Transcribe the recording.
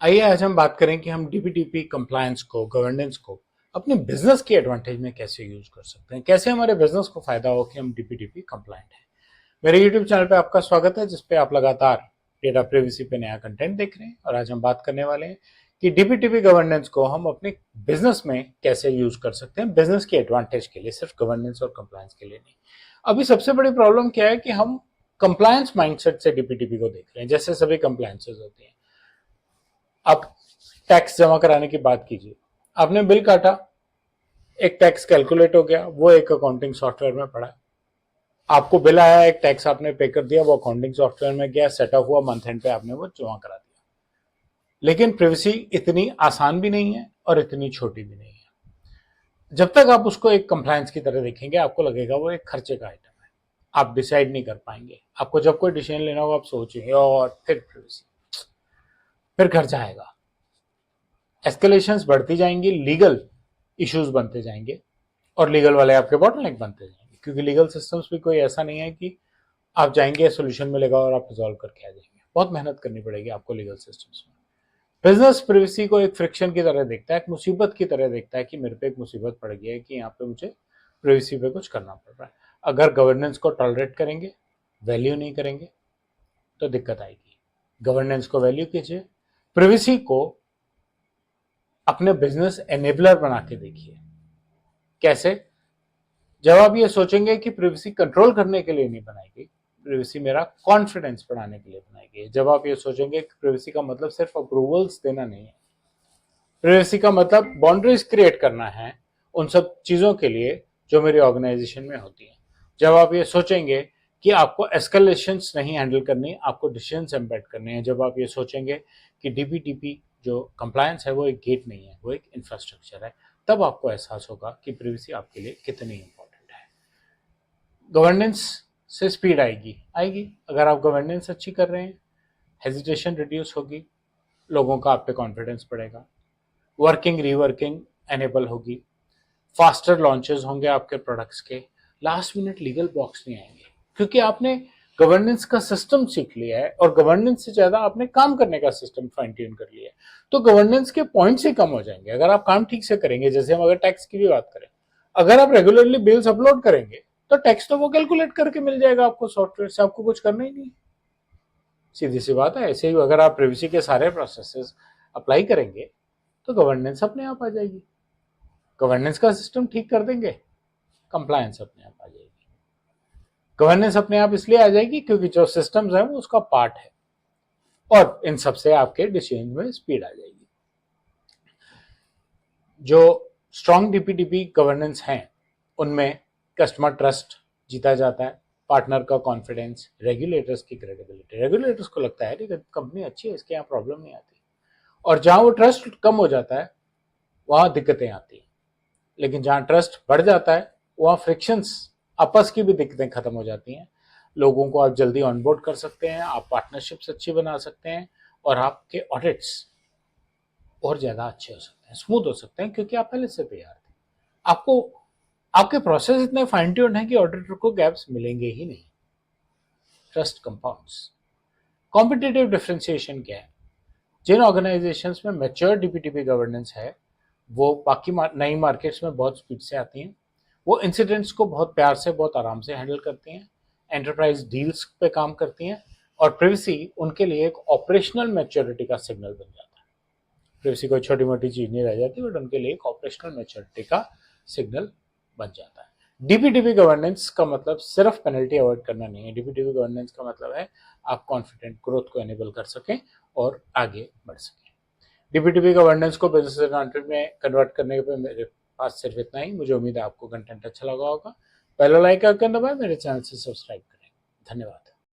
आइए आज हम बात करें कि हम डीपीटीपी कंप्लायंस को, गवर्नेंस को अपने बिजनेस के एडवांटेज में कैसे यूज कर सकते हैं, कैसे हमारे बिजनेस को फायदा हो कि हम डीपीटीपी कंप्लायंट हैं। मेरे यूट्यूब चैनल पे आपका स्वागत है, जिसपे आप लगातार डेटा प्रिवेसी पे नया कंटेंट देख रहे हैं। और आज हम बात करने वाले हैं कि डीपीटीपी गवर्नेंस को हम अपने बिजनेस में कैसे यूज कर सकते हैं, बिजनेस के एडवांटेज के लिए, सिर्फ गवर्नेंस और कंप्लायंस के लिए नहीं। अभी सबसे बड़ी प्रॉब्लम क्या है कि हम कंप्लायंस माइंडसेट से डीपीटीपी को देख रहे हैं, जैसे सभी कंप्लायंसेस होती हैं। अब टैक्स जमा कराने की बात कीजिए, आपने बिल काटा, एक टैक्स कैलकुलेट हो गया, वो एक अकाउंटिंग सॉफ्टवेयर में पड़ा, आपको बिल आया, एक टैक्स आपने पे कर दिया, वो अकाउंटिंग सॉफ्टवेयर में गया, सेटअप हुआ, मंथ एंड पे आपने वो जमा करा दिया। लेकिन प्रिवेसी इतनी आसान भी नहीं है और इतनी छोटी भी नहीं है। जब तक आप उसको एक कंप्लायंस की तरह देखेंगे, आपको लगेगा वो एक खर्चे का आइटम है, आप डिसाइड नहीं कर पाएंगे। आपको जब कोई डिसीजन लेना होगा, आप सोचेंगे और फिर प्रिवेसी, फिर खर्चा आएगा, एस्केलेशंस बढ़ती जाएंगी, लीगल इश्यूज बनते जाएंगे और लीगल वाले आपके बॉटलनेक बनते जाएंगे, क्योंकि लीगल सिस्टम्स भी कोई ऐसा नहीं है कि आप जाएंगे सोल्यूशन मिलेगा और आप रिजॉल्व करके आ जाएंगे। बहुत मेहनत करनी पड़ेगी आपको लीगल सिस्टम्स में। बिजनेस प्रिवेसी को एक फ्रिक्शन की तरह देखता है, एक मुसीबत की तरह देखता है कि मेरे पे एक मुसीबत पड़ गई है कि यहाँ पे मुझे प्रिवेसी पे कुछ करना पड़ रहा है। अगर गवर्नेंस को टॉलरेट करेंगे, वैल्यू नहीं करेंगे, तो दिक्कत आएगी। गवर्नेंस को वैल्यू कीजिए, प्रिवेसी को अपने बिजनेस एनेबलर बना के देखिए। कैसे? जब आप ये सोचेंगे कि प्रिवेसी कंट्रोल करने के लिए नहीं बनाई गई, प्रिवेसी मेरा कॉन्फिडेंस बढ़ाने के लिए बनाई गई। जब आप ये सोचेंगे कि प्रिवेसी का मतलब सिर्फ अप्रूवल्स देना नहीं है, प्रिवेसी का मतलब बाउंड्रीज क्रिएट करना है उन सब चीजों के लिए जो मेरी ऑर्गेनाइजेशन में होती है। जब आप ये सोचेंगे कि आपको एस्केलेशंस नहीं हैंडल करनी, आपको डिसीजंस एम्बेड करने हैं, जब आप ये सोचेंगे कि डीपीटीपी जो कंप्लायंस है वो एक गेट नहीं है, वो एक इंफ्रास्ट्रक्चर है, तब आपको एहसास होगा कि प्रिवेसी आपके लिए कितनी इंपॉर्टेंट है। गवर्नेंस से स्पीड आएगी अगर आप गवर्नेंस अच्छी कर रहे हैं, हेजिटेशन रिड्यूस होगी, लोगों का आप पे कॉन्फिडेंस बढ़ेगा, वर्किंग रीवर्किंग एनेबल होगी, फास्टर लॉन्चेस होंगे आपके प्रोडक्ट्स के, लास्ट मिनट लीगल ब्लॉक्स नहीं आएंगे, क्योंकि आपने गवर्नेंस का सिस्टम सीख लिया है और गवर्नेंस से ज्यादा आपने काम करने का सिस्टम फाइन ट्यून कर लिया है। तो गवर्नेंस के पॉइंट्स ही कम हो जाएंगे अगर आप काम ठीक से करेंगे। जैसे हम अगर टैक्स की भी बात करें, अगर आप रेगुलरली बिल्स अपलोड करेंगे तो टैक्स तो वो कैलकुलेट करके मिल जाएगा आपको सॉफ्टवेयर से, आपको कुछ करना ही नहीं। सीधी सी बात है। ऐसे ही अगर आप प्रिवेसी के सारे प्रोसेसेस अप्लाई करेंगे तो गवर्नेंस अपने आप आ जाएगी। गवर्नेंस का सिस्टम ठीक कर देंगे, कंप्लायंस अपने आप आ जाएगी। गवर्नेंस अपने आप इसलिए आ जाएगी क्योंकि जो सिस्टम्स है वो उसका पार्ट है, और इन सबसे आपके डिसीजन में स्पीड आ जाएगी। जो स्ट्रॉन्ग डीपीटीपी गवर्नेंस हैं उनमें कस्टमर ट्रस्ट जीता जाता है, पार्टनर का कॉन्फिडेंस, रेगुलेटर्स की क्रेडिबिलिटी। रेगुलेटर्स को लगता है कि कंपनी अच्छी है, इसके यहाँ प्रॉब्लम नहीं आती। और जहां वो ट्रस्ट कम हो जाता है वहां दिक्कतें आती हैं। लेकिन जहां ट्रस्ट बढ़ जाता है वहां फ्रिक्शंस, आपस की भी दिक्कतें खत्म हो जाती हैं। लोगों को आप जल्दी ऑनबोर्ड कर सकते हैं, आप पार्टनरशिप्स अच्छी बना सकते हैं, और आपके ऑडिट्स और ज्यादा अच्छे हो सकते हैं, स्मूथ हो सकते हैं, क्योंकि आप पहले से तैयार थे। आपको आपके प्रोसेस इतने फाइन ट्यून है कि ऑडिटर को गैप्स मिलेंगे ही नहीं। Trust compounds. कॉम्पिटिटिव डिफरेंशिएशन क्या है? जिन ऑर्गेनाइजेशंस में मैच्योर डीपीटीपी गवर्नेंस है वो बाकी नई मार्केट्स में बहुत स्पीड से आती हैं, वो इंसिडेंट्स को बहुत प्यार से, बहुत आराम से हैंडल करती हैं, एंटरप्राइज डील्स पे काम करती हैं, और प्रिवेसी उनके लिए एक ऑपरेशनल मैच्योरिटी का सिग्नल बन जाता है। प्रिवेसी कोई छोटी मोटी चीज नहीं रह जाती, बट उनके लिए एक ऑपरेशनल मैच्योरिटी का सिग्नल बन जाता है। डीपीटीपी गवर्नेंस का मतलब सिर्फ पेनल्टी अवॉइड करना नहीं है। डीपीटीपी गवर्नेंस का मतलब है आप कॉन्फिडेंट ग्रोथ को एनेबल कर सकें और आगे बढ़ सकें। डीपीटीपी गवर्नेंस को बिजनेस एडवांटेज में कन्वर्ट करने पे मेरे पास सिर्फ इतना ही। मुझे उम्मीद है आपको कंटेंट अच्छा लगा होगा। पहला लाइक आइकन दबाएं, मेरे चैनल से सब्सक्राइब करें। धन्यवाद।